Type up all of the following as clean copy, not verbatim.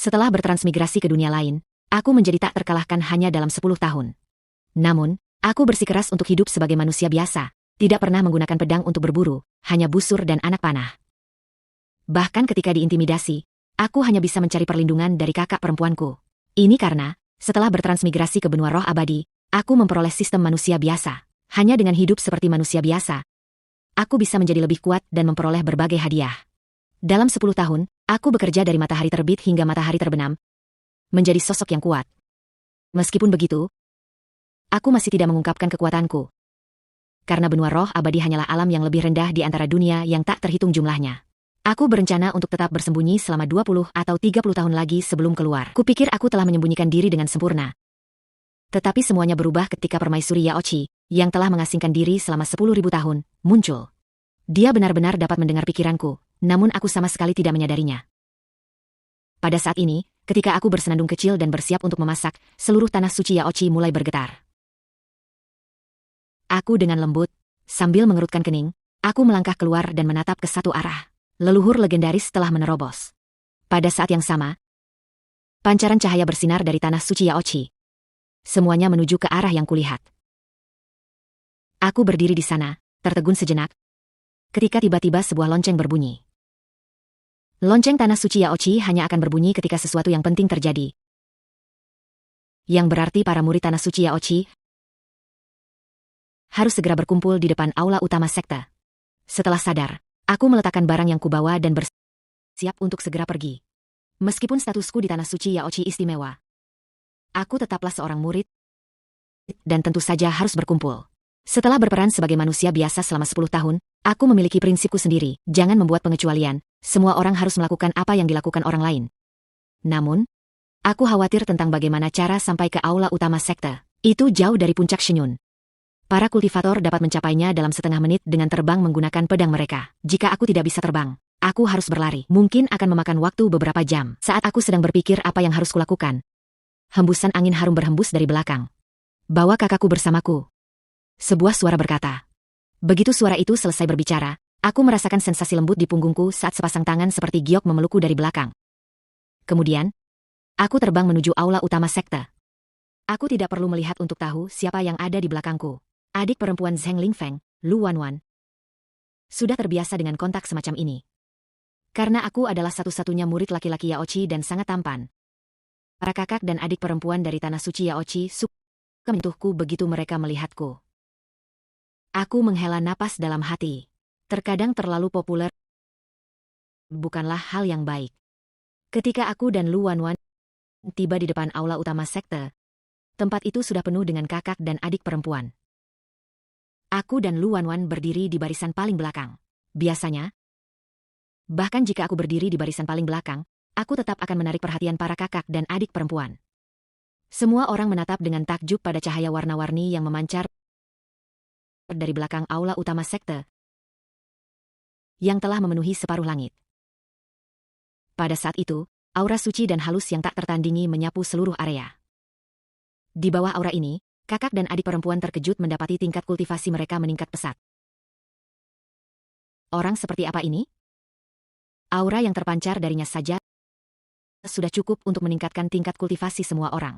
Setelah bertransmigrasi ke dunia lain, aku menjadi tak terkalahkan hanya dalam 10 tahun. Namun, aku bersikeras untuk hidup sebagai manusia biasa, tidak pernah menggunakan pedang untuk berburu, hanya busur dan anak panah. Bahkan ketika diintimidasi, aku hanya bisa mencari perlindungan dari kakak perempuanku. Ini karena, setelah bertransmigrasi ke benua roh abadi, aku memperoleh sistem manusia biasa. Hanya dengan hidup seperti manusia biasa, aku bisa menjadi lebih kuat dan memperoleh berbagai hadiah. Dalam 10 tahun, aku bekerja dari matahari terbit hingga matahari terbenam, menjadi sosok yang kuat. Meskipun begitu, aku masih tidak mengungkapkan kekuatanku. Karena benua roh abadi hanyalah alam yang lebih rendah di antara dunia yang tak terhitung jumlahnya. Aku berencana untuk tetap bersembunyi selama 20 atau 30 tahun lagi sebelum keluar. Kupikir aku telah menyembunyikan diri dengan sempurna. Tetapi semuanya berubah ketika permaisuri Yaochi, yang telah mengasingkan diri selama 10.000 tahun, muncul. Dia benar-benar dapat mendengar pikiranku, namun aku sama sekali tidak menyadarinya. Pada saat ini, ketika aku bersenandung kecil dan bersiap untuk memasak, seluruh tanah suci Yaochi mulai bergetar. Aku dengan lembut, sambil mengerutkan kening, aku melangkah keluar dan menatap ke satu arah. Leluhur legendaris telah menerobos. Pada saat yang sama, pancaran cahaya bersinar dari tanah suci Yaochi. Semuanya menuju ke arah yang kulihat. Aku berdiri di sana, tertegun sejenak, ketika tiba-tiba sebuah lonceng berbunyi. Lonceng tanah suci Yaochi hanya akan berbunyi ketika sesuatu yang penting terjadi. Yang berarti para murid tanah suci Yaochi harus segera berkumpul di depan aula utama sekte. Setelah sadar, aku meletakkan barang yang kubawa dan bersiap untuk segera pergi. Meskipun statusku di tanah suci Yaochi istimewa, aku tetaplah seorang murid, dan tentu saja harus berkumpul. Setelah berperan sebagai manusia biasa selama 10 tahun, aku memiliki prinsipku sendiri, jangan membuat pengecualian, semua orang harus melakukan apa yang dilakukan orang lain. Namun, aku khawatir tentang bagaimana cara sampai ke aula utama sekte. Itu jauh dari puncak Shenyun. Para kultivator dapat mencapainya dalam setengah menit dengan terbang menggunakan pedang mereka. Jika aku tidak bisa terbang, aku harus berlari. Mungkin akan memakan waktu beberapa jam. Saat aku sedang berpikir apa yang harus kulakukan, hembusan angin harum berhembus dari belakang. Bawa kakakku bersamaku. Sebuah suara berkata. Begitu suara itu selesai berbicara, aku merasakan sensasi lembut di punggungku saat sepasang tangan seperti giok memelukku dari belakang. Kemudian, aku terbang menuju aula utama sekte. Aku tidak perlu melihat untuk tahu siapa yang ada di belakangku. Adik perempuan Zheng Lingfeng, Lu Wanwan, sudah terbiasa dengan kontak semacam ini. Karena aku adalah satu-satunya murid laki-laki Yaochi dan sangat tampan. Para kakak dan adik perempuan dari tanah suci Yaochi suka menyentuhku begitu mereka melihatku. Aku menghela napas dalam hati. Terkadang terlalu populer bukanlah hal yang baik. Ketika aku dan Lu Wanwan tiba di depan aula utama sekte, tempat itu sudah penuh dengan kakak dan adik perempuan. Aku dan Lu Wanwan berdiri di barisan paling belakang. Biasanya, bahkan jika aku berdiri di barisan paling belakang, aku tetap akan menarik perhatian para kakak dan adik perempuan. Semua orang menatap dengan takjub pada cahaya warna-warni yang memancar dari belakang aula utama sekte yang telah memenuhi separuh langit. Pada saat itu, aura suci dan halus yang tak tertandingi menyapu seluruh area. Di bawah aura ini, kakak dan adik perempuan terkejut mendapati tingkat kultivasi mereka meningkat pesat. Orang seperti apa ini? Aura yang terpancar darinya saja sudah cukup untuk meningkatkan tingkat kultivasi semua orang.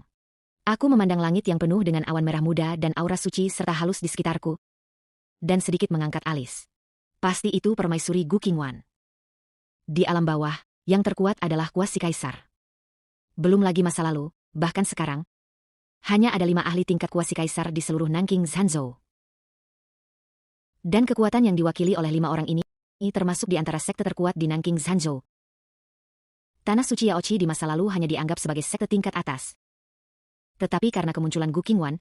Aku memandang langit yang penuh dengan awan merah muda dan aura suci serta halus di sekitarku, dan sedikit mengangkat alis. Pasti itu permaisuri Gu Qingwan. Di alam bawah, yang terkuat adalah kuasi kaisar. Belum lagi masa lalu, bahkan sekarang, hanya ada 5 ahli tingkat kuasi kaisar di seluruh Nanking Zanzhou. Dan kekuatan yang diwakili oleh 5 orang ini termasuk di antara sekte terkuat di Nanking Zanzhou. Tanah suci Yaochi di masa lalu hanya dianggap sebagai sekte tingkat atas. Tetapi karena kemunculan Gu Qingwan,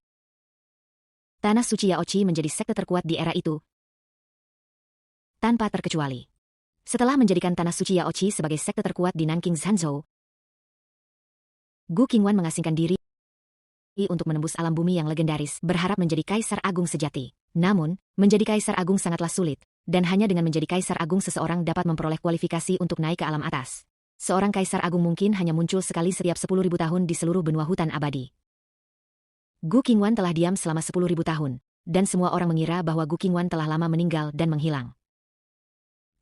tanah suci Yaochi menjadi sekte terkuat di era itu, tanpa terkecuali. Setelah menjadikan tanah suci Yaochi sebagai sekte terkuat di Nanking Zanzhou, Gu Qingwan mengasingkan diri untuk menembus alam bumi yang legendaris, berharap menjadi kaisar agung sejati. Namun, menjadi kaisar agung sangatlah sulit, dan hanya dengan menjadi kaisar agung seseorang dapat memperoleh kualifikasi untuk naik ke alam atas. Seorang kaisar agung mungkin hanya muncul sekali setiap 10.000 tahun di seluruh benua hutan abadi. Gu Qingwan telah diam selama 10.000 tahun, dan semua orang mengira bahwa Gu Qingwan telah lama meninggal dan menghilang.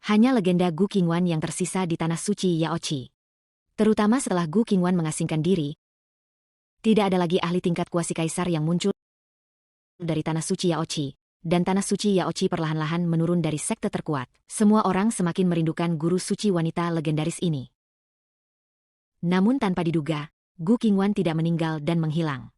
Hanya legenda Gu Qingwan yang tersisa di tanah suci Yaochi. Terutama setelah Gu Qingwan mengasingkan diri, tidak ada lagi ahli tingkat kuasi kaisar yang muncul dari Tanah Suci Yaoqi, dan Tanah Suci Yaoqi perlahan-lahan menurun dari sekte terkuat. Semua orang semakin merindukan guru suci wanita legendaris ini. Namun tanpa diduga, Gu Qingwan tidak meninggal dan menghilang.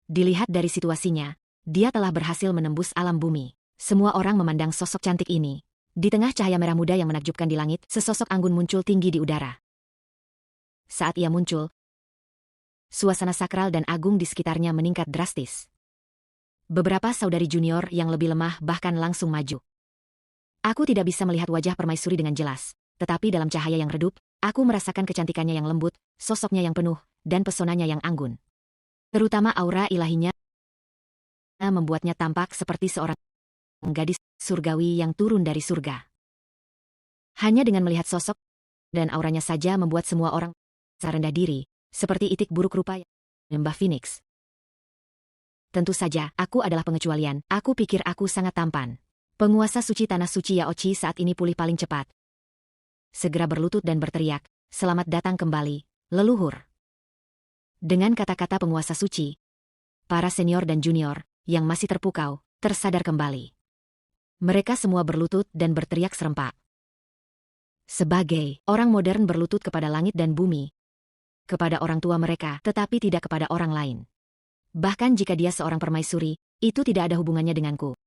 Dilihat dari situasinya, dia telah berhasil menembus alam bumi. Semua orang memandang sosok cantik ini. Di tengah cahaya merah muda yang menakjubkan di langit, sesosok anggun muncul tinggi di udara. Saat ia muncul, suasana sakral dan agung di sekitarnya meningkat drastis. Beberapa saudari junior yang lebih lemah bahkan langsung maju. Aku tidak bisa melihat wajah permaisuri dengan jelas, tetapi dalam cahaya yang redup, aku merasakan kecantikannya yang lembut, sosoknya yang penuh, dan pesonanya yang anggun. Terutama aura ilahinya membuatnya tampak seperti seorang gadis surgawi yang turun dari surga. Hanya dengan melihat sosok dan auranya saja membuat semua orang rendah diri, seperti itik buruk rupa Mbah Phoenix. Tentu saja, aku adalah pengecualian. Aku pikir aku sangat tampan. Penguasa suci Tanah Suci Yaoqi saat ini pulih paling cepat. Segera berlutut dan berteriak, "Selamat datang kembali, leluhur." Dengan kata-kata penguasa suci, para senior dan junior yang masih terpukau, tersadar kembali. Mereka semua berlutut dan berteriak serempak. Sebagai orang modern berlutut kepada langit dan bumi, kepada orang tua mereka, tetapi tidak kepada orang lain. Bahkan jika dia seorang permaisuri, itu tidak ada hubungannya denganku.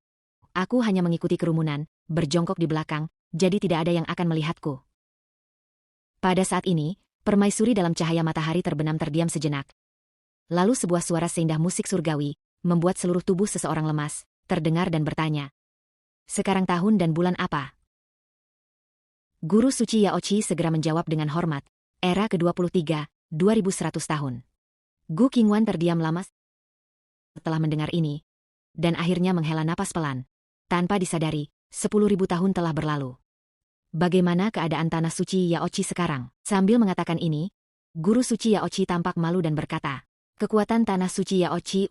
Aku hanya mengikuti kerumunan, berjongkok di belakang, jadi tidak ada yang akan melihatku. Pada saat ini, permaisuri dalam cahaya matahari terbenam terdiam sejenak. Lalu sebuah suara seindah musik surgawi, membuat seluruh tubuh seseorang lemas, terdengar dan bertanya, "Sekarang tahun dan bulan apa?" Guru suci Yaoqi segera menjawab dengan hormat, "Era ke-23, 2100 tahun." Gu Qingwan terdiam lama setelah mendengar ini, dan akhirnya menghela napas pelan. Tanpa disadari, 10.000 tahun telah berlalu. Bagaimana keadaan Tanah Suci Yaoqi sekarang? Sambil mengatakan ini, Guru Suci Yaoqi tampak malu dan berkata, "Kekuatan Tanah Suci Yaoqi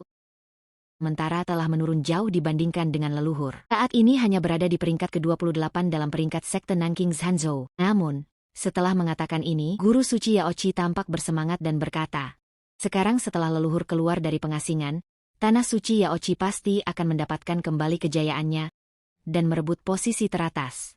sementara telah menurun jauh dibandingkan dengan leluhur. Saat ini hanya berada di peringkat ke-28 dalam peringkat sekte Nanking Zhanzhou." Namun, setelah mengatakan ini, Guru Suci Yaoqi tampak bersemangat dan berkata, "Sekarang setelah leluhur keluar dari pengasingan, Tanah Suci Yaoqi pasti akan mendapatkan kembali kejayaannya dan merebut posisi teratas."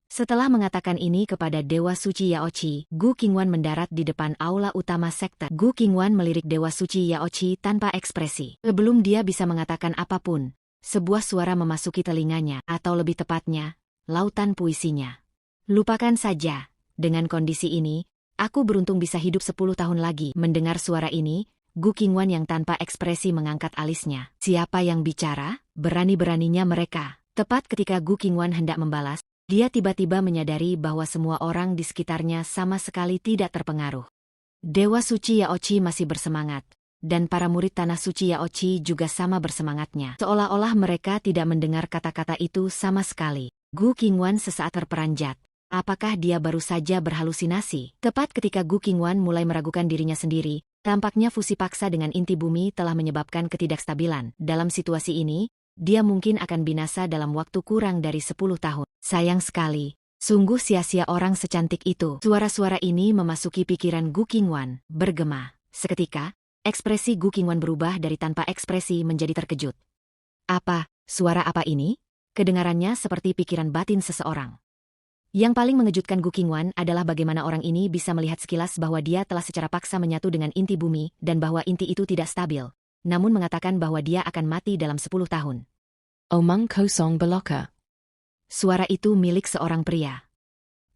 Setelah mengatakan ini kepada Dewa Suci Yaoqi, Gu Qingwan mendarat di depan aula utama sekte. Gu Qingwan melirik Dewa Suci Yaoqi tanpa ekspresi. Sebelum dia bisa mengatakan apapun, sebuah suara memasuki telinganya, atau lebih tepatnya, lautan puisinya. "Lupakan saja. Dengan kondisi ini, aku beruntung bisa hidup 10 tahun lagi." Mendengar suara ini, Gu Qingwan yang tanpa ekspresi mengangkat alisnya. Siapa yang bicara? Berani-beraninya mereka. Tepat ketika Gu Qingwan hendak membalas, dia tiba-tiba menyadari bahwa semua orang di sekitarnya sama sekali tidak terpengaruh. Dewa Suci Yaoqi masih bersemangat, dan para murid Tanah Suci Yaoqi juga sama bersemangatnya. Seolah-olah mereka tidak mendengar kata-kata itu sama sekali. Gu Qingwan sesaat terperanjat. Apakah dia baru saja berhalusinasi? Tepat ketika Gu Qingwan mulai meragukan dirinya sendiri, tampaknya fusi paksa dengan inti bumi telah menyebabkan ketidakstabilan. Dalam situasi ini, dia mungkin akan binasa dalam waktu kurang dari 10 tahun. Sayang sekali, sungguh sia-sia orang secantik itu. Suara-suara ini memasuki pikiran Gu Qingwan, bergema. Seketika, ekspresi Gu Qingwan berubah dari tanpa ekspresi menjadi terkejut. "Apa? Suara apa ini?" Kedengarannya seperti pikiran batin seseorang. Yang paling mengejutkan Gu Qingwan adalah bagaimana orang ini bisa melihat sekilas bahwa dia telah secara paksa menyatu dengan inti bumi dan bahwa inti itu tidak stabil, namun mengatakan bahwa dia akan mati dalam 10 tahun. "Omong kosong belaka." Suara itu milik seorang pria.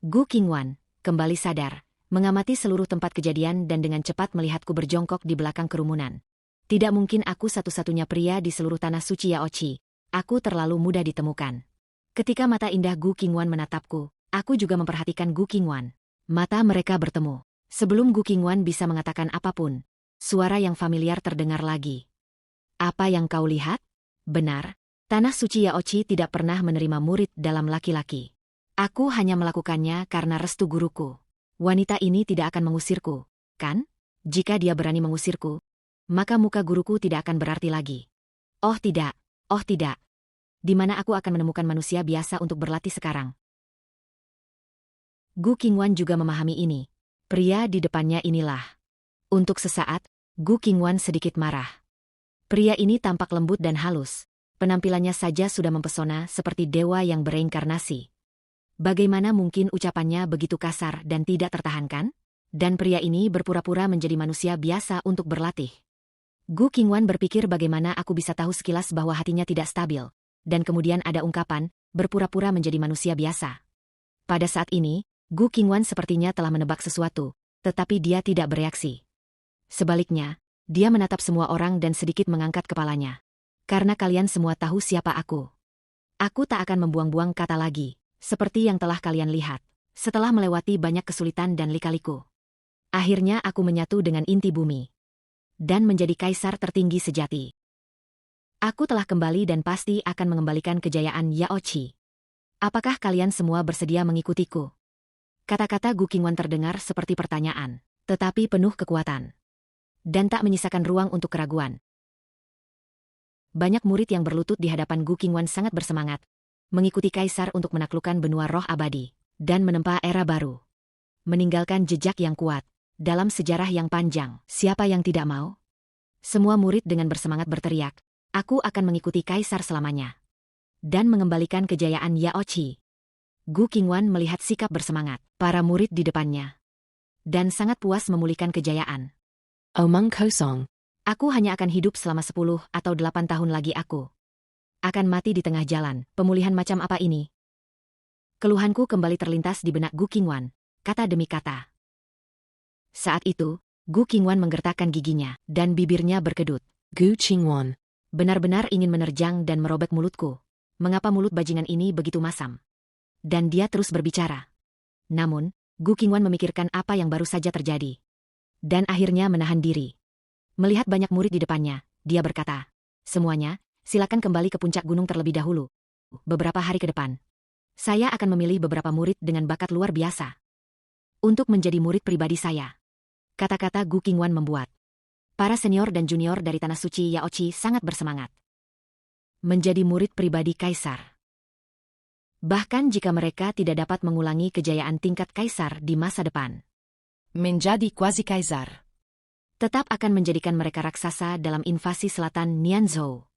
Gu Qingwan, kembali sadar, mengamati seluruh tempat kejadian dan dengan cepat melihatku berjongkok di belakang kerumunan. Tidak mungkin aku satu-satunya pria di seluruh Tanah Suci Yaoqi. Aku terlalu mudah ditemukan. Ketika mata indah Gu Qingwan menatapku, aku juga memperhatikan Gu Qingwan. Mata mereka bertemu. Sebelum Gu Qingwan bisa mengatakan apapun, suara yang familiar terdengar lagi. "Apa yang kau lihat?" "Benar, Tanah Suci Yaoqi tidak pernah menerima murid dalam laki-laki. Aku hanya melakukannya karena restu guruku. Wanita ini tidak akan mengusirku, kan? Jika dia berani mengusirku, maka muka guruku tidak akan berarti lagi. Oh tidak, oh tidak. Di mana aku akan menemukan manusia biasa untuk berlatih sekarang?" Gu Qingwan juga memahami ini. Pria di depannya inilah. Untuk sesaat, Gu Qingwan sedikit marah. Pria ini tampak lembut dan halus. Penampilannya saja sudah mempesona seperti dewa yang bereinkarnasi. Bagaimana mungkin ucapannya begitu kasar dan tidak tertahankan? Dan pria ini berpura-pura menjadi manusia biasa untuk berlatih. Gu Qingwan berpikir bagaimana aku bisa tahu sekilas bahwa hatinya tidak stabil. Dan kemudian ada ungkapan, berpura-pura menjadi manusia biasa. Pada saat ini, Gu Qingwan sepertinya telah menebak sesuatu, tetapi dia tidak bereaksi. Sebaliknya, dia menatap semua orang dan sedikit mengangkat kepalanya. Karena kalian semua tahu siapa aku. Aku tak akan membuang-buang kata lagi, seperti yang telah kalian lihat, setelah melewati banyak kesulitan dan lika-liku. Akhirnya aku menyatu dengan inti bumi. Dan menjadi kaisar tertinggi sejati. Aku telah kembali dan pasti akan mengembalikan kejayaan Yao Qi. Apakah kalian semua bersedia mengikutiku? Kata-kata Gu Qingwan terdengar seperti pertanyaan, tetapi penuh kekuatan. Dan tak menyisakan ruang untuk keraguan. Banyak murid yang berlutut di hadapan Gu Qingwan sangat bersemangat, mengikuti kaisar untuk menaklukkan benua roh abadi, dan menempa era baru. Meninggalkan jejak yang kuat, dalam sejarah yang panjang. Siapa yang tidak mau? Semua murid dengan bersemangat berteriak, aku akan mengikuti kaisar selamanya. Dan mengembalikan kejayaan Yao Qi. Gu Qingwan melihat sikap bersemangat para murid di depannya. Dan sangat puas memulihkan kejayaan. Omong kosong. Aku hanya akan hidup selama 10 atau 8 tahun lagi aku. Akan mati di tengah jalan, pemulihan macam apa ini? Keluhanku kembali terlintas di benak Gu Qingwan, kata demi kata. Saat itu, Gu Qingwan menggertakkan giginya, dan bibirnya berkedut. Gu Qingwan. Benar-benar ingin menerjang dan merobek mulutku. Mengapa mulut bajingan ini begitu masam? Dan dia terus berbicara. Namun, Gu Qingwan memikirkan apa yang baru saja terjadi. Dan akhirnya menahan diri. Melihat banyak murid di depannya, dia berkata, semuanya, silakan kembali ke puncak gunung terlebih dahulu. Beberapa hari ke depan, saya akan memilih beberapa murid dengan bakat luar biasa. Untuk menjadi murid pribadi saya. Kata-kata Gu Qingwan membuat para senior dan junior dari Tanah Suci Yao Qi sangat bersemangat. Menjadi murid pribadi kaisar. Bahkan jika mereka tidak dapat mengulangi kejayaan tingkat kaisar di masa depan. Menjadi quasi-kaisar. Tetap akan menjadikan mereka raksasa dalam invasi selatan Nianzhou.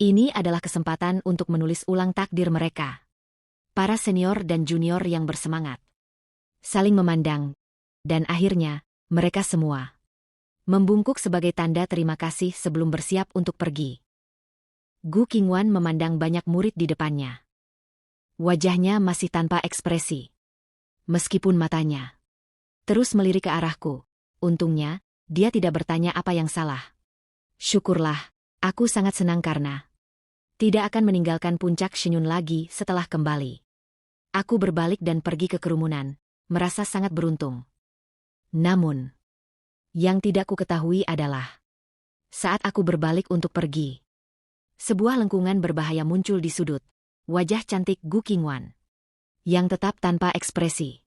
Ini adalah kesempatan untuk menulis ulang takdir mereka. Para senior dan junior yang bersemangat. Saling memandang. Dan akhirnya, mereka semua membungkuk sebagai tanda terima kasih sebelum bersiap untuk pergi. Gu Qingwan memandang banyak murid di depannya. Wajahnya masih tanpa ekspresi. Meskipun matanya terus melirik ke arahku. Untungnya, dia tidak bertanya apa yang salah. Syukurlah, aku sangat senang karena tidak akan meninggalkan puncak Shenyun lagi setelah kembali. Aku berbalik dan pergi ke kerumunan, merasa sangat beruntung. Namun, yang tidak ku ketahui adalah saat aku berbalik untuk pergi, sebuah lengkungan berbahaya muncul di sudut wajah cantik Gu Qingwan yang tetap tanpa ekspresi.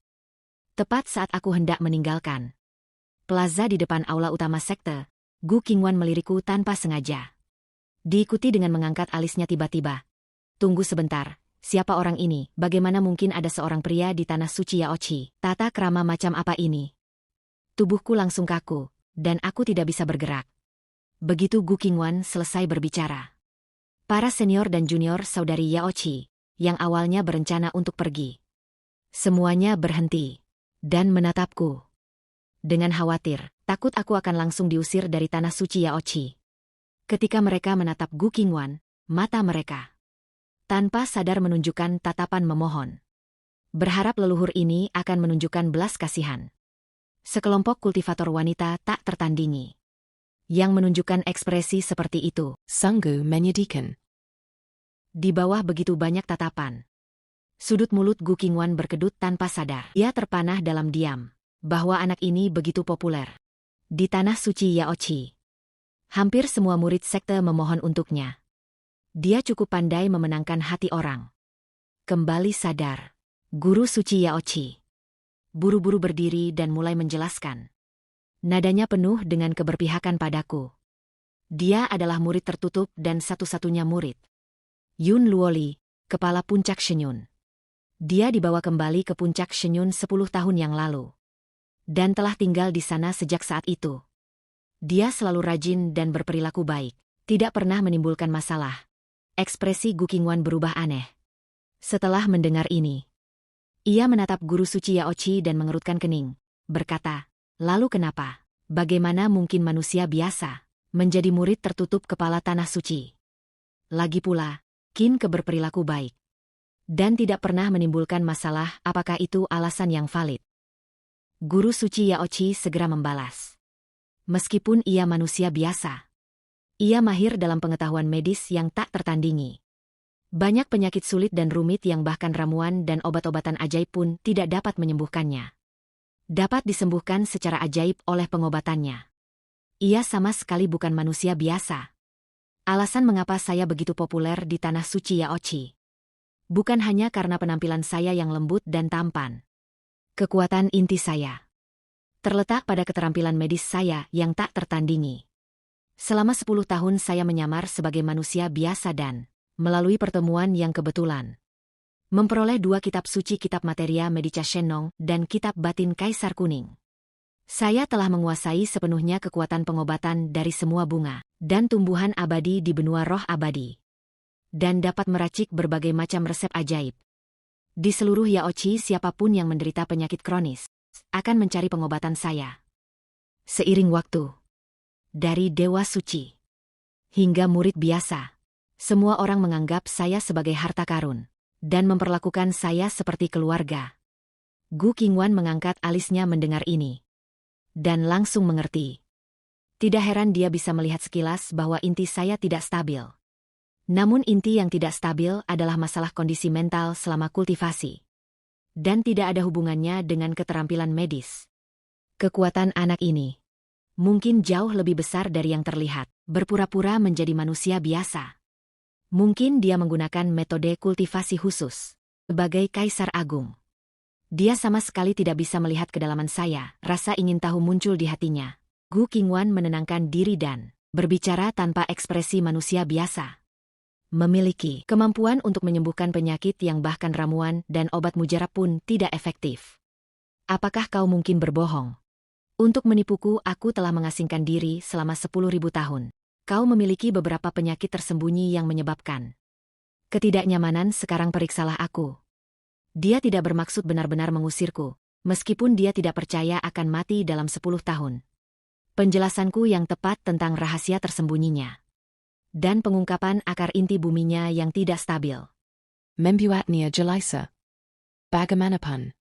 Tepat saat aku hendak meninggalkan plaza di depan aula utama sekte, Gu Qingwan melirikku tanpa sengaja. Diikuti dengan mengangkat alisnya tiba-tiba. Tunggu sebentar, siapa orang ini? Bagaimana mungkin ada seorang pria di Tanah Suci Yao Qi? Tata krama macam apa ini? Tubuhku langsung kaku, dan aku tidak bisa bergerak. Begitu Gu Qingwan selesai berbicara. Para senior dan junior saudari Yao Qi, yang awalnya berencana untuk pergi. Semuanya berhenti, dan menatapku. Dengan khawatir, takut aku akan langsung diusir dari Tanah Suci Yao Qi. Ketika mereka menatap Gu Qingwan, mata mereka tanpa sadar menunjukkan tatapan memohon. Berharap leluhur ini akan menunjukkan belas kasihan. Sekelompok kultivator wanita tak tertandingi yang menunjukkan ekspresi seperti itu. Sungguh menyedihkan. Di bawah begitu banyak tatapan. Sudut mulut Gu Qingwan berkedut tanpa sadar. Ia terpanah dalam diam, bahwa anak ini begitu populer. Di Tanah Suci Yao Qi, hampir semua murid sekte memohon untuknya. Dia cukup pandai memenangkan hati orang. Kembali sadar, Guru Suci Yao Qi buru-buru berdiri dan mulai menjelaskan. Nadanya penuh dengan keberpihakan padaku. Dia adalah murid tertutup dan satu-satunya murid. Yun Luoli, kepala puncak Shenyun. Dia dibawa kembali ke puncak Shenyun 10 tahun yang lalu. dan telah tinggal di sana sejak saat itu. Dia selalu rajin dan berperilaku baik, tidak pernah menimbulkan masalah. Ekspresi Gu Qingwan berubah aneh. Setelah mendengar ini, ia menatap guru suci Yaoqi dan mengerutkan kening, berkata, "Lalu kenapa? Bagaimana mungkin manusia biasa menjadi murid tertutup kepala tanah suci? Lagi pula, Qin Ke berperilaku baik dan tidak pernah menimbulkan masalah, apakah itu alasan yang valid?" Guru suci Yaoqi segera membalas, "Meskipun ia manusia biasa, ia mahir dalam pengetahuan medis yang tak tertandingi. Banyak penyakit sulit dan rumit yang bahkan ramuan dan obat-obatan ajaib pun tidak dapat menyembuhkannya. Dapat disembuhkan secara ajaib oleh pengobatannya. Ia sama sekali bukan manusia biasa. Alasan mengapa saya begitu populer di tanah suci Yaoqi bukan hanya karena penampilan saya yang lembut dan tampan. Kekuatan inti saya terletak pada keterampilan medis saya yang tak tertandingi. Selama 10 tahun saya menyamar sebagai manusia biasa dan melalui pertemuan yang kebetulan memperoleh 2 kitab suci, kitab materia Medica Shenong dan kitab batin Kaisar Kuning. Saya telah menguasai sepenuhnya kekuatan pengobatan dari semua bunga dan tumbuhan abadi di benua roh abadi, dan dapat meracik berbagai macam resep ajaib. Di seluruh Yaoqi, siapapun yang menderita penyakit kronis akan mencari pengobatan saya. Seiring waktu, dari dewa suci hingga murid biasa, semua orang menganggap saya sebagai harta karun dan memperlakukan saya seperti keluarga." Gu Qingwan mengangkat alisnya mendengar ini dan langsung mengerti. Tidak heran dia bisa melihat sekilas bahwa inti saya tidak stabil. Namun inti yang tidak stabil adalah masalah kondisi mental selama kultivasi, dan tidak ada hubungannya dengan keterampilan medis. Kekuatan anak ini mungkin jauh lebih besar dari yang terlihat, berpura-pura menjadi manusia biasa. Mungkin dia menggunakan metode kultivasi khusus sebagai Kaisar Agung. Dia sama sekali tidak bisa melihat kedalaman saya. Rasa ingin tahu muncul di hatinya. Gu Qingwan menenangkan diri dan berbicara tanpa ekspresi manusia biasa. "Memiliki kemampuan untuk menyembuhkan penyakit yang bahkan ramuan dan obat mujarab pun tidak efektif. Apakah kau mungkin berbohong? Untuk menipuku, aku telah mengasingkan diri selama 10.000 tahun. Kau memiliki beberapa penyakit tersembunyi yang menyebabkan ketidaknyamanan. Sekarang periksalah aku." Dia tidak bermaksud benar-benar mengusirku, meskipun dia tidak percaya akan mati dalam 10 tahun. Penjelasanku yang tepat tentang rahasia tersembunyinya dan pengungkapan akar inti buminya yang tidak stabil. Membuatnya jelisa. Bagaimanapun.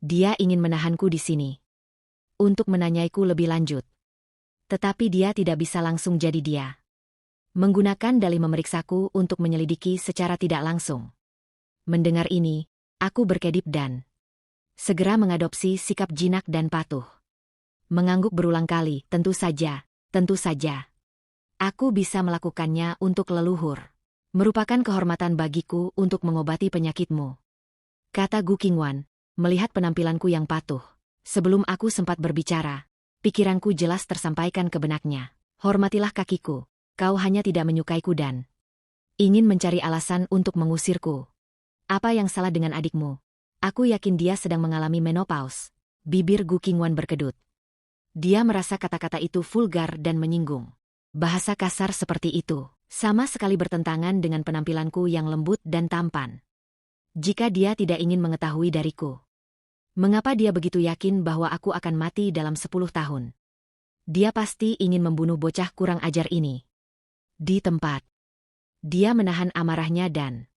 Dia ingin menahanku di sini untuk menanyaiku lebih lanjut. Tetapi dia tidak bisa langsung jadi dia. Menggunakan dalih memeriksaku untuk menyelidiki secara tidak langsung. Mendengar ini, aku berkedip dan segera mengadopsi sikap jinak dan patuh. Mengangguk berulang kali, tentu saja. Aku bisa melakukannya untuk leluhur. Merupakan kehormatan bagiku untuk mengobati penyakitmu, kata Gu Qingwan, melihat penampilanku yang patuh. Sebelum aku sempat berbicara, pikiranku jelas tersampaikan ke benaknya. Hormatilah kakiku, kau hanya tidak menyukaiku dan ingin mencari alasan untuk mengusirku. Apa yang salah dengan adikmu? Aku yakin dia sedang mengalami menopause. Bibir Gu Qingwan berkedut. Dia merasa kata-kata itu vulgar dan menyinggung. Bahasa kasar seperti itu sama sekali bertentangan dengan penampilanku yang lembut dan tampan. Jika dia tidak ingin mengetahui dariku, mengapa dia begitu yakin bahwa aku akan mati dalam 10 tahun? Dia pasti ingin membunuh bocah kurang ajar ini. Di tempat, dia menahan amarahnya dan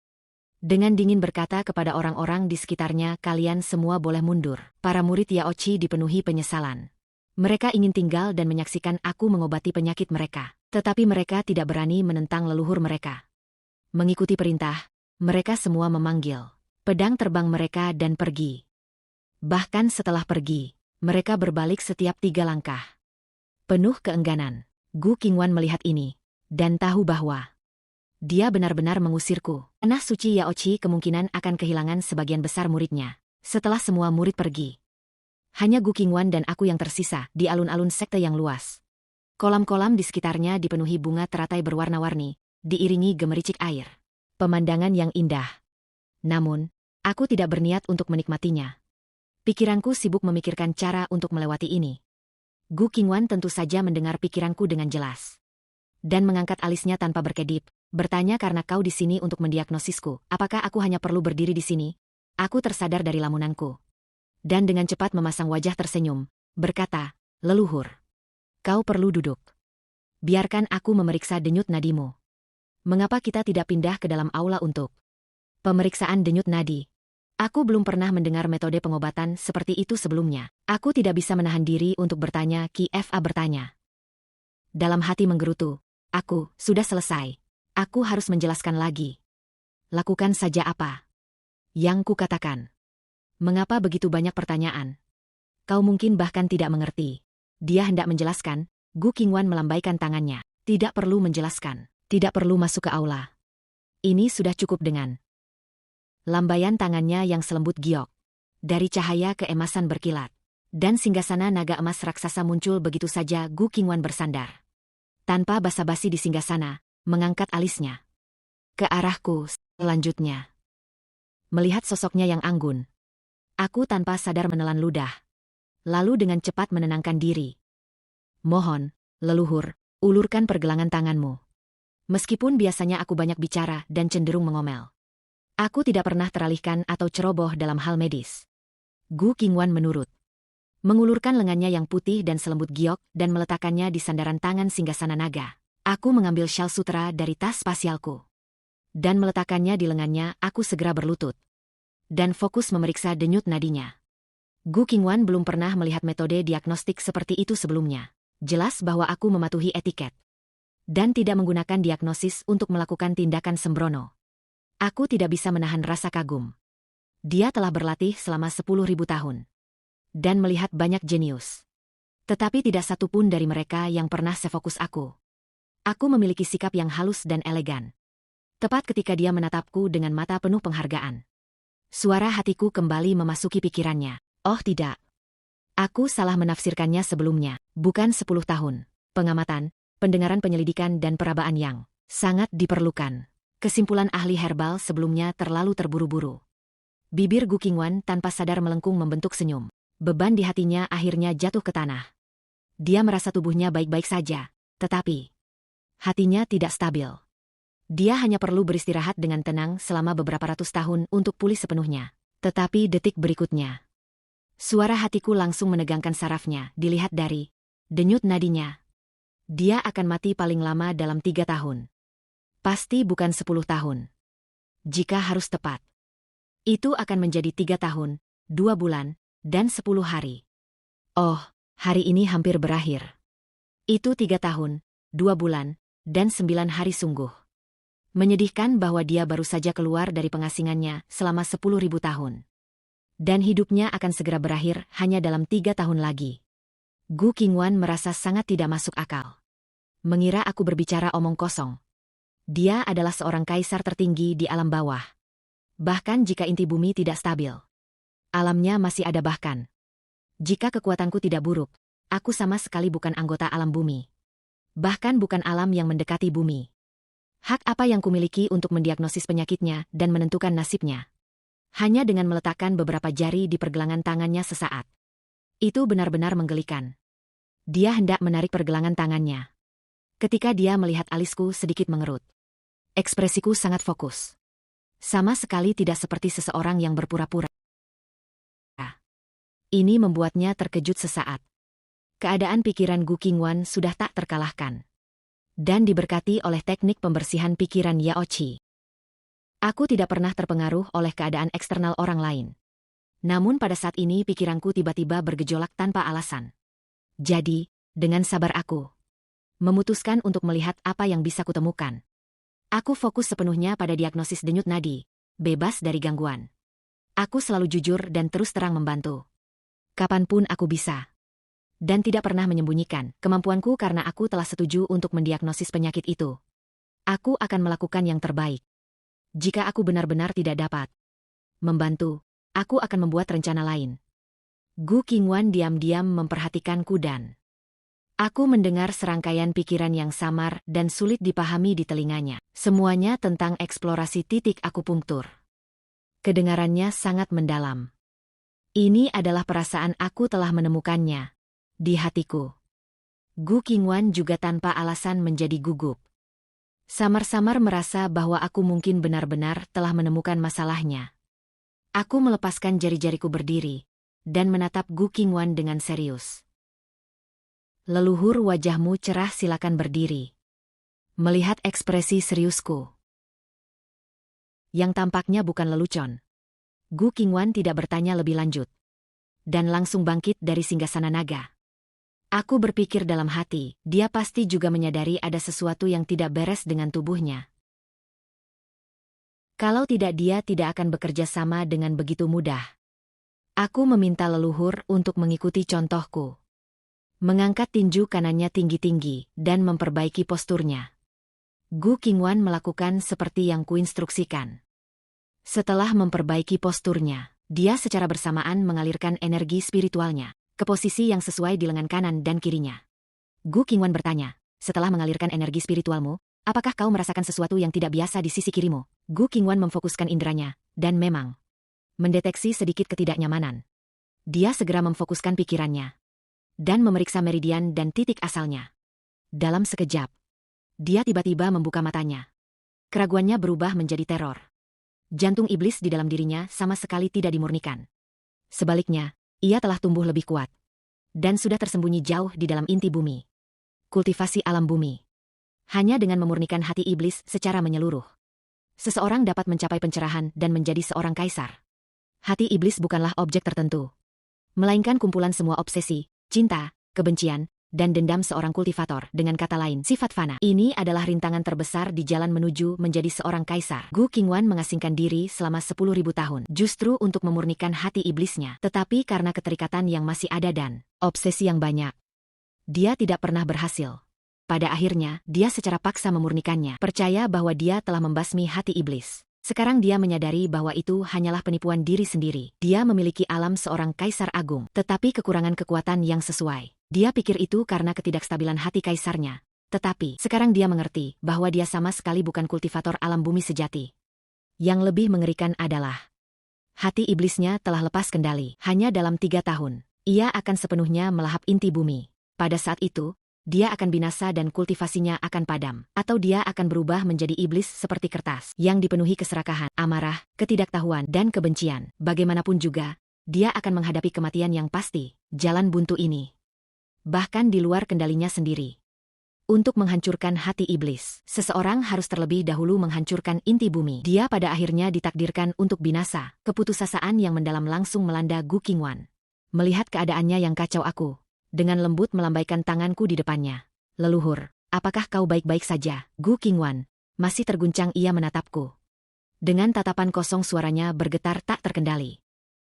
dengan dingin berkata kepada orang-orang di sekitarnya, "Kalian semua boleh mundur." Para murid Yaoqi dipenuhi penyesalan. Mereka ingin tinggal dan menyaksikan aku mengobati penyakit mereka, tetapi mereka tidak berani menentang leluhur mereka. Mengikuti perintah, mereka semua memanggil pedang terbang mereka dan pergi. Bahkan setelah pergi, mereka berbalik setiap 3 langkah. Penuh keengganan, Gu Qingwan melihat ini dan tahu bahwa dia benar-benar mengusirku. Tanah suci Yaoqi kemungkinan akan kehilangan sebagian besar muridnya setelah semua murid pergi. Hanya Gu Qingwan dan aku yang tersisa di alun-alun sekte yang luas. Kolam-kolam di sekitarnya dipenuhi bunga teratai berwarna-warni, diiringi gemericik air. Pemandangan yang indah. Namun, aku tidak berniat untuk menikmatinya. Pikiranku sibuk memikirkan cara untuk melewati ini. Gu Qingwan tentu saja mendengar pikiranku dengan jelas. Dan mengangkat alisnya tanpa berkedip, bertanya karena kau di sini untuk mendiagnosisku, apakah aku hanya perlu berdiri di sini? Aku tersadar dari lamunanku. Dan dengan cepat memasang wajah tersenyum, berkata, leluhur. Kau perlu duduk. Biarkan aku memeriksa denyut nadimu. Mengapa kita tidak pindah ke dalam aula untuk pemeriksaan denyut nadi? Aku belum pernah mendengar metode pengobatan seperti itu sebelumnya. Aku tidak bisa menahan diri untuk bertanya, Qfa bertanya. Dalam hati menggerutu, aku sudah selesai. Aku harus menjelaskan lagi. Lakukan saja apa yang kukatakan. Mengapa begitu banyak pertanyaan? Kau mungkin bahkan tidak mengerti. Dia hendak menjelaskan, Gu Qingwan melambaikan tangannya. Tidak perlu menjelaskan. Tidak perlu masuk ke aula. Ini sudah cukup dengan lambaian tangannya yang selembut giok. Dari cahaya keemasan berkilat. Dan singgasana naga emas raksasa muncul begitu saja. Gu Qingwan bersandar. Tanpa basa-basi di singgasana, mengangkat alisnya ke arahku. Selanjutnya, melihat sosoknya yang anggun, aku tanpa sadar menelan ludah. Lalu dengan cepat menenangkan diri. Mohon, leluhur, ulurkan pergelangan tanganmu. Meskipun biasanya aku banyak bicara dan cenderung mengomel, aku tidak pernah teralihkan atau ceroboh dalam hal medis. Gu Qingwan menurut. Mengulurkan lengannya yang putih dan selembut giok dan meletakkannya di sandaran tangan singgasana naga. Aku mengambil syal sutra dari tas spasialku. Dan meletakkannya di lengannya. Aku segera berlutut. Dan fokus memeriksa denyut nadinya. Gu Qingwan belum pernah melihat metode diagnostik seperti itu sebelumnya. Jelas bahwa aku mematuhi etiket. Dan tidak menggunakan diagnosis untuk melakukan tindakan sembrono. Aku tidak bisa menahan rasa kagum. Dia telah berlatih selama 10.000 tahun. Dan melihat banyak jenius. Tetapi tidak satu pun dari mereka yang pernah sefokus aku. Aku memiliki sikap yang halus dan elegan. Tepat ketika dia menatapku dengan mata penuh penghargaan. Suara hatiku kembali memasuki pikirannya. Oh tidak. Aku salah menafsirkannya sebelumnya. Bukan 10 tahun. Pengamatan, pendengaran penyelidikan dan perabaan yang sangat diperlukan. Kesimpulan ahli herbal sebelumnya terlalu terburu-buru. Bibir Gu Qingwan tanpa sadar melengkung membentuk senyum. Beban di hatinya akhirnya jatuh ke tanah. Dia merasa tubuhnya baik-baik saja, tetapi hatinya tidak stabil. Dia hanya perlu beristirahat dengan tenang selama beberapa ratus tahun untuk pulih sepenuhnya. Tetapi detik berikutnya, suara hatiku langsung menegangkan sarafnya. Dilihat dari denyut nadinya, dia akan mati paling lama dalam 3 tahun. Pasti bukan 10 tahun. Jika harus tepat, itu akan menjadi 3 tahun, 2 bulan, dan 10 hari. Oh, hari ini hampir berakhir. Itu 3 tahun, 2 bulan, dan 9 hari sungguh. Menyedihkan bahwa dia baru saja keluar dari pengasingannya selama 10.000 tahun. Dan hidupnya akan segera berakhir hanya dalam 3 tahun lagi. Gu Qingwan merasa sangat tidak masuk akal. Mengira aku berbicara omong kosong. Dia adalah seorang kaisar tertinggi di alam bawah. Bahkan jika inti bumi tidak stabil, alamnya masih ada bahkan. Jika kekuatanku tidak buruk, aku sama sekali bukan anggota alam bumi. Bahkan bukan alam yang mendekati bumi. Hak apa yang kumiliki untuk mendiagnosis penyakitnya dan menentukan nasibnya? Hanya dengan meletakkan beberapa jari di pergelangan tangannya sesaat. Itu benar-benar menggelikan. Dia hendak menarik pergelangan tangannya. Ketika dia melihat alisku sedikit mengerut. Ekspresiku sangat fokus. Sama sekali tidak seperti seseorang yang berpura-pura. Ini membuatnya terkejut sesaat. Keadaan pikiran Gu Qingwan sudah tak terkalahkan. Dan diberkati oleh teknik pembersihan pikiran Yao Qi. Aku tidak pernah terpengaruh oleh keadaan eksternal orang lain. Namun pada saat ini pikiranku tiba-tiba bergejolak tanpa alasan. Jadi, dengan sabar aku memutuskan untuk melihat apa yang bisa kutemukan. Aku fokus sepenuhnya pada diagnosis denyut nadi, bebas dari gangguan. Aku selalu jujur dan terus terang membantu. Kapanpun aku bisa. Dan tidak pernah menyembunyikan kemampuanku karena aku telah setuju untuk mendiagnosis penyakit itu. Aku akan melakukan yang terbaik. Jika aku benar-benar tidak dapat membantu, aku akan membuat rencana lain. Gu Qingwan diam-diam memperhatikanku dan aku mendengar serangkaian pikiran yang samar dan sulit dipahami di telinganya. Semuanya tentang eksplorasi titik akupunktur. Kedengarannya sangat mendalam. Ini adalah perasaan aku telah menemukannya. Di hatiku. Gu Qingwan juga tanpa alasan menjadi gugup. Samar-samar merasa bahwa aku mungkin benar-benar telah menemukan masalahnya. Aku melepaskan jari-jariku berdiri dan menatap Gu Qingwan dengan serius. Leluhur, wajahmu cerah, silakan berdiri. Melihat ekspresi seriusku yang tampaknya bukan lelucon, Gu Qingwan tidak bertanya lebih lanjut dan langsung bangkit dari singgasana naga. Aku berpikir dalam hati, dia pasti juga menyadari ada sesuatu yang tidak beres dengan tubuhnya. Kalau tidak, dia tidak akan bekerja sama dengan begitu mudah. Aku meminta leluhur untuk mengikuti contohku. Mengangkat tinju kanannya tinggi-tinggi dan memperbaiki posturnya. Gu Qingwan melakukan seperti yang kuinstruksikan. Setelah memperbaiki posturnya, dia secara bersamaan mengalirkan energi spiritualnya ke posisi yang sesuai di lengan kanan dan kirinya. Gu Qingwan bertanya, setelah mengalirkan energi spiritualmu, apakah kau merasakan sesuatu yang tidak biasa di sisi kirimu? Gu Qingwan memfokuskan inderanya, dan memang mendeteksi sedikit ketidaknyamanan. Dia segera memfokuskan pikirannya dan memeriksa meridian dan titik asalnya. Dalam sekejap, dia tiba-tiba membuka matanya. Keraguannya berubah menjadi teror. Jantung iblis di dalam dirinya sama sekali tidak dimurnikan. Sebaliknya, ia telah tumbuh lebih kuat dan sudah tersembunyi jauh di dalam inti bumi. Kultivasi alam bumi. Hanya dengan memurnikan hati iblis secara menyeluruh, seseorang dapat mencapai pencerahan dan menjadi seorang kaisar. Hati iblis bukanlah objek tertentu, melainkan kumpulan semua obsesi, cinta, kebencian, dan dendam seorang kultivator. Dengan kata lain, sifat fana. Ini adalah rintangan terbesar di jalan menuju menjadi seorang kaisar. Gu Qingwan mengasingkan diri selama 10.000 tahun, justru untuk memurnikan hati iblisnya. Tetapi karena keterikatan yang masih ada dan obsesi yang banyak, dia tidak pernah berhasil. Pada akhirnya, dia secara paksa memurnikannya, percaya bahwa dia telah membasmi hati iblis. Sekarang dia menyadari bahwa itu hanyalah penipuan diri sendiri. Dia memiliki alam seorang kaisar agung, tetapi kekurangan kekuatan yang sesuai. Dia pikir itu karena ketidakstabilan hati kaisarnya. Tetapi, sekarang dia mengerti bahwa dia sama sekali bukan kultivator alam bumi sejati. Yang lebih mengerikan adalah, hati iblisnya telah lepas kendali. Hanya dalam 3 tahun, ia akan sepenuhnya melahap inti bumi. Pada saat itu, dia akan binasa dan kultivasinya akan padam. Atau dia akan berubah menjadi iblis seperti kertas, yang dipenuhi keserakahan, amarah, ketidaktahuan, dan kebencian. Bagaimanapun juga, dia akan menghadapi kematian yang pasti. Jalan buntu ini bahkan di luar kendalinya sendiri. Untuk menghancurkan hati iblis, seseorang harus terlebih dahulu menghancurkan inti bumi. Dia pada akhirnya ditakdirkan untuk binasa. Keputusasaan yang mendalam langsung melanda Gu Qingwan. Melihat keadaannya yang kacau, aku dengan lembut melambaikan tanganku di depannya. Leluhur, apakah kau baik-baik saja? Gu Qingwan masih terguncang, ia menatapku. Dengan tatapan kosong, suaranya bergetar tak terkendali.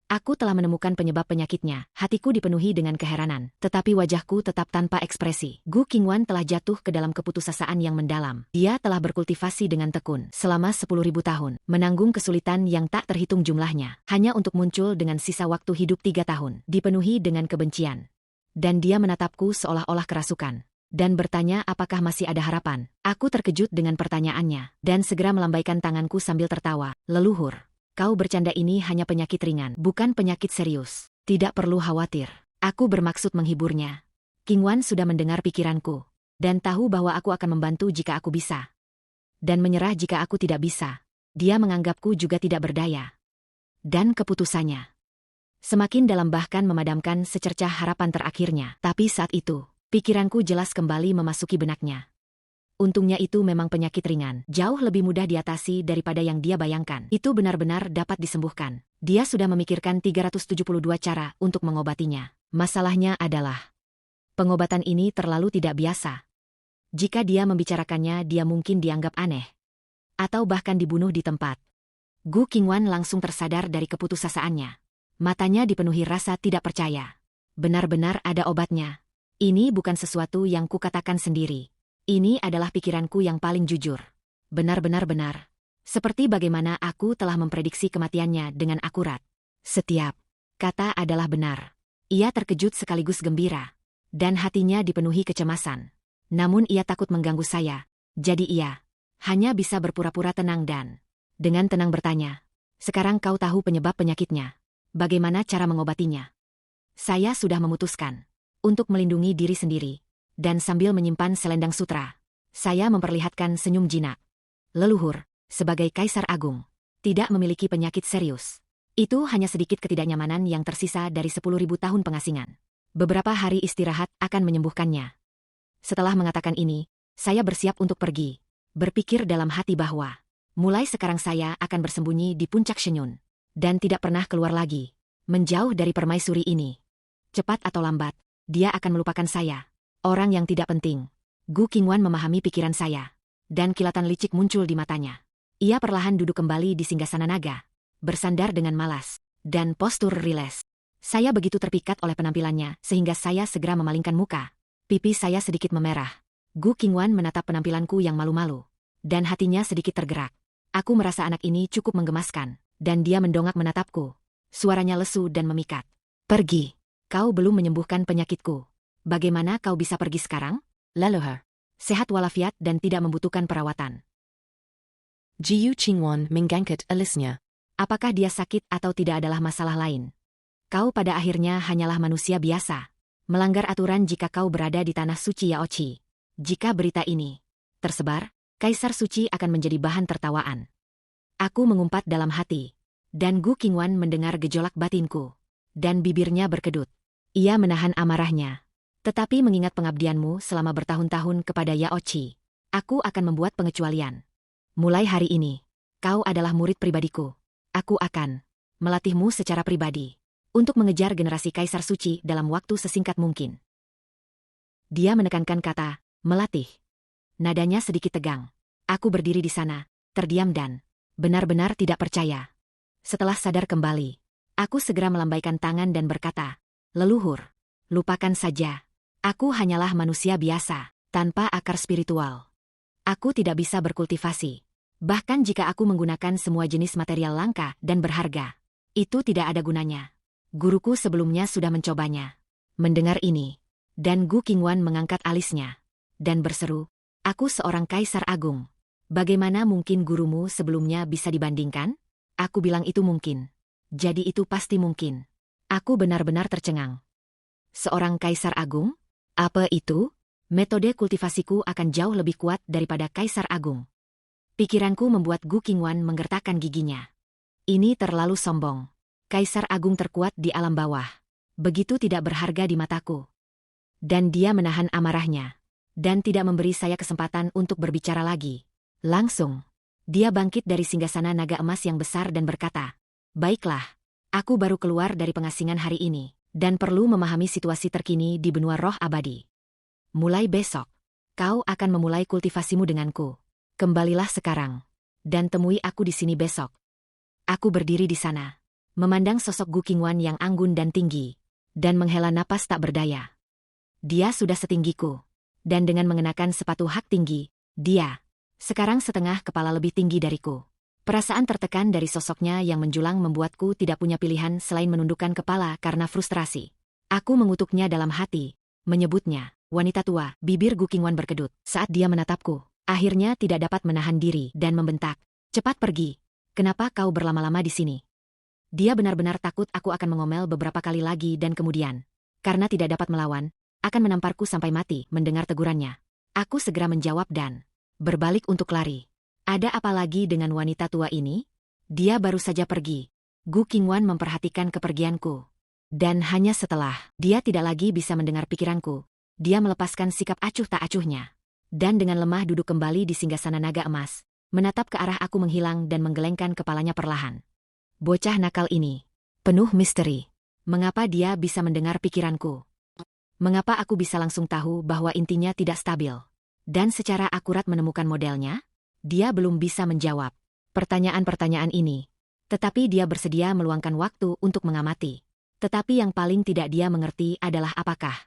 Aku telah menemukan penyebab penyakitnya. Hatiku dipenuhi dengan keheranan, tetapi wajahku tetap tanpa ekspresi. Gu Qingwan telah jatuh ke dalam keputusasaan yang mendalam. Dia telah berkultivasi dengan tekun selama 10.000 tahun, menanggung kesulitan yang tak terhitung jumlahnya, hanya untuk muncul dengan sisa waktu hidup 3 tahun, dipenuhi dengan kebencian. Dan dia menatapku seolah-olah kerasukan, dan bertanya apakah masih ada harapan. Aku terkejut dengan pertanyaannya, dan segera melambaikan tanganku sambil tertawa. Leluhur, kau bercanda, ini hanya penyakit ringan, bukan penyakit serius. Tidak perlu khawatir. Aku bermaksud menghiburnya. Qingwan sudah mendengar pikiranku, dan tahu bahwa aku akan membantu jika aku bisa, dan menyerah jika aku tidak bisa. Dia menganggapku juga tidak berdaya. Dan keputusannya semakin dalam, bahkan memadamkan secercah harapan terakhirnya. Tapi saat itu, pikiranku jelas kembali memasuki benaknya. Untungnya itu memang penyakit ringan, jauh lebih mudah diatasi daripada yang dia bayangkan. Itu benar-benar dapat disembuhkan. Dia sudah memikirkan 372 cara untuk mengobatinya. Masalahnya adalah, pengobatan ini terlalu tidak biasa. Jika dia membicarakannya, dia mungkin dianggap aneh, atau bahkan dibunuh di tempat. Gu Qingwan langsung tersadar dari keputusasaannya. Matanya dipenuhi rasa tidak percaya. Benar-benar ada obatnya. Ini bukan sesuatu yang kukatakan sendiri. Ini adalah pikiranku yang paling jujur. Benar-benar benar. Seperti bagaimana aku telah memprediksi kematiannya dengan akurat. Setiap kata adalah benar. Ia terkejut sekaligus gembira, dan hatinya dipenuhi kecemasan. Namun ia takut mengganggu saya, jadi ia hanya bisa berpura-pura tenang dan dengan tenang bertanya, "Sekarang kau tahu penyebab penyakitnya. bagaimana cara mengobatinya. Saya sudah memutuskan untuk melindungi diri sendiri, dan sambil menyimpan selendang sutra, saya memperlihatkan senyum jinak. Leluhur, sebagai Kaisar Agung, tidak memiliki penyakit serius. Itu hanya sedikit ketidaknyamanan yang tersisa dari 10.000 tahun pengasingan. Beberapa hari istirahat akan menyembuhkannya. Setelah mengatakan ini, saya bersiap untuk pergi. Berpikir dalam hati bahwa mulai sekarang saya akan bersembunyi di puncak Shenyun, dan tidak pernah keluar lagi, menjauh dari permaisuri ini. Cepat atau lambat, dia akan melupakan saya. Orang yang tidak penting. Gu Qingwan memahami pikiran saya, dan kilatan licik muncul di matanya. Ia perlahan duduk kembali di singgasana naga, bersandar dengan malas, dan postur rileks. Saya begitu terpikat oleh penampilannya sehingga saya segera memalingkan muka. Pipi saya sedikit memerah. Gu Qingwan menatap penampilanku yang malu-malu, dan hatinya sedikit tergerak. Aku merasa anak ini cukup menggemaskan, dan dia mendongak menatapku. Suaranya lesu dan memikat. Pergi. Kau belum menyembuhkan penyakitku. Bagaimana kau bisa pergi sekarang? Leluhur. Sehat walafiat dan tidak membutuhkan perawatan. Jiu Qingwan menggangkat alisnya. Apakah dia sakit atau tidak adalah masalah lain? Kau pada akhirnya hanyalah manusia biasa. Melanggar aturan jika kau berada di tanah suci Yaoqi. Jika berita ini tersebar, Kaisar Suci akan menjadi bahan tertawaan. Aku mengumpat dalam hati, dan Gu Qingwan mendengar gejolak batinku, dan bibirnya berkedut. Ia menahan amarahnya. Tetapi mengingat pengabdianmu selama bertahun-tahun kepada Yaoqi, aku akan membuat pengecualian. Mulai hari ini, kau adalah murid pribadiku. Aku akan melatihmu secara pribadi untuk mengejar generasi Kaisar Suci dalam waktu sesingkat mungkin. Dia menekankan kata, melatih. Nadanya sedikit tegang. Aku berdiri di sana, terdiam dan benar-benar tidak percaya. Setelah sadar kembali, aku segera melambaikan tangan dan berkata, leluhur, lupakan saja. Aku hanyalah manusia biasa, tanpa akar spiritual. Aku tidak bisa berkultivasi. Bahkan jika aku menggunakan semua jenis material langka dan berharga, itu tidak ada gunanya. Guruku sebelumnya sudah mencobanya. Mendengar ini, dan Gu Qingwan mengangkat alisnya, dan berseru, aku seorang Kaisar Agung. Bagaimana mungkin gurumu sebelumnya bisa dibandingkan? Aku bilang itu mungkin. Jadi itu pasti mungkin. Aku benar-benar tercengang. Seorang Kaisar Agung? Apa itu? Metode kultivasiku akan jauh lebih kuat daripada Kaisar Agung. Pikiranku membuat Gu Qingwan menggertakkan giginya. Ini terlalu sombong. Kaisar Agung terkuat di alam bawah. Begitu tidak berharga di mataku. Dan dia menahan amarahnya, dan tidak memberi saya kesempatan untuk berbicara lagi. Langsung, dia bangkit dari singgasana naga emas yang besar dan berkata, baiklah, aku baru keluar dari pengasingan hari ini, dan perlu memahami situasi terkini di benua roh abadi. Mulai besok, kau akan memulai kultivasimu denganku. Kembalilah sekarang, dan temui aku di sini besok. Aku berdiri di sana, memandang sosok Gu Qingwan yang anggun dan tinggi, dan menghela napas tak berdaya. Dia sudah setinggiku, dan dengan mengenakan sepatu hak tinggi, dia sekarang setengah kepala lebih tinggi dariku. Perasaan tertekan dari sosoknya yang menjulang membuatku tidak punya pilihan selain menundukkan kepala karena frustrasi. Aku mengutuknya dalam hati, menyebutnya, wanita tua. Bibir Gu Qingwan berkedut saat dia menatapku. Akhirnya tidak dapat menahan diri dan membentak, cepat pergi. Kenapa kau berlama-lama di sini? Dia benar-benar takut aku akan mengomel beberapa kali lagi dan kemudian, karena tidak dapat melawan, akan menamparku sampai mati mendengar tegurannya. Aku segera menjawab dan berbalik untuk lari. Ada apa lagi dengan wanita tua ini? Dia baru saja pergi. Gu Qingwan memperhatikan kepergianku. Dan hanya setelah dia tidak lagi bisa mendengar pikiranku, dia melepaskan sikap acuh tak acuhnya. Dan dengan lemah duduk kembali di singgasana naga emas, menatap ke arah aku menghilang dan menggelengkan kepalanya perlahan. Bocah nakal ini penuh misteri. Mengapa dia bisa mendengar pikiranku? Mengapa aku bisa langsung tahu bahwa intinya tidak stabil? Dan secara akurat menemukan modelnya? Dia belum bisa menjawab pertanyaan-pertanyaan ini. Tetapi dia bersedia meluangkan waktu untuk mengamati. Tetapi yang paling tidak dia mengerti adalah apakah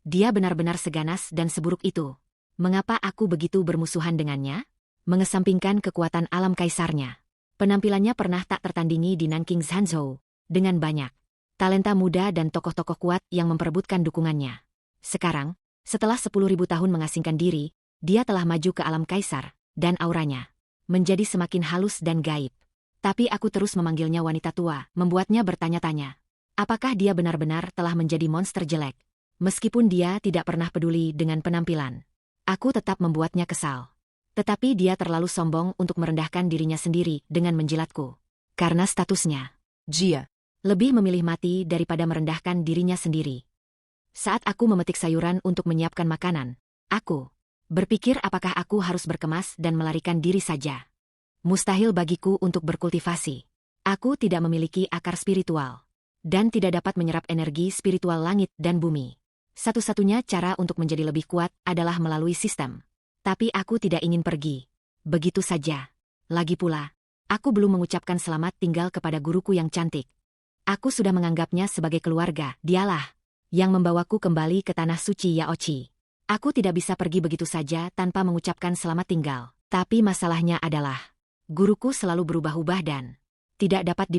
dia benar-benar seganas dan seburuk itu. Mengapa aku begitu bermusuhan dengannya? Mengesampingkan kekuatan alam kaisarnya, penampilannya pernah tak tertandingi di Nanking Zhanzhou, dengan banyak talenta muda dan tokoh-tokoh kuat yang memperebutkan dukungannya. Sekarang, setelah 10.000 tahun mengasingkan diri, dia telah maju ke alam kaisar, dan auranya menjadi semakin halus dan gaib. Tapi aku terus memanggilnya wanita tua, membuatnya bertanya-tanya. Apakah dia benar-benar telah menjadi monster jelek? Meskipun dia tidak pernah peduli dengan penampilan, aku tetap membuatnya kesal. Tetapi dia terlalu sombong untuk merendahkan dirinya sendiri dengan menjilatku. Karena statusnya, Jia. lebih memilih mati daripada merendahkan dirinya sendiri. Saat aku memetik sayuran untuk menyiapkan makanan, aku berpikir apakah aku harus berkemas dan melarikan diri saja. Mustahil bagiku untuk berkultivasi. Aku tidak memiliki akar spiritual dan tidak dapat menyerap energi spiritual langit dan bumi. Satu-satunya cara untuk menjadi lebih kuat adalah melalui sistem. Tapi aku tidak ingin pergi begitu saja. Lagi pula, aku belum mengucapkan selamat tinggal kepada guruku yang cantik. Aku sudah menganggapnya sebagai keluarga. Dialah yang membawaku kembali ke tanah suci Yaochi. Aku tidak bisa pergi begitu saja tanpa mengucapkan selamat tinggal. Tapi masalahnya adalah, guruku selalu berubah-ubah dan tidak dapat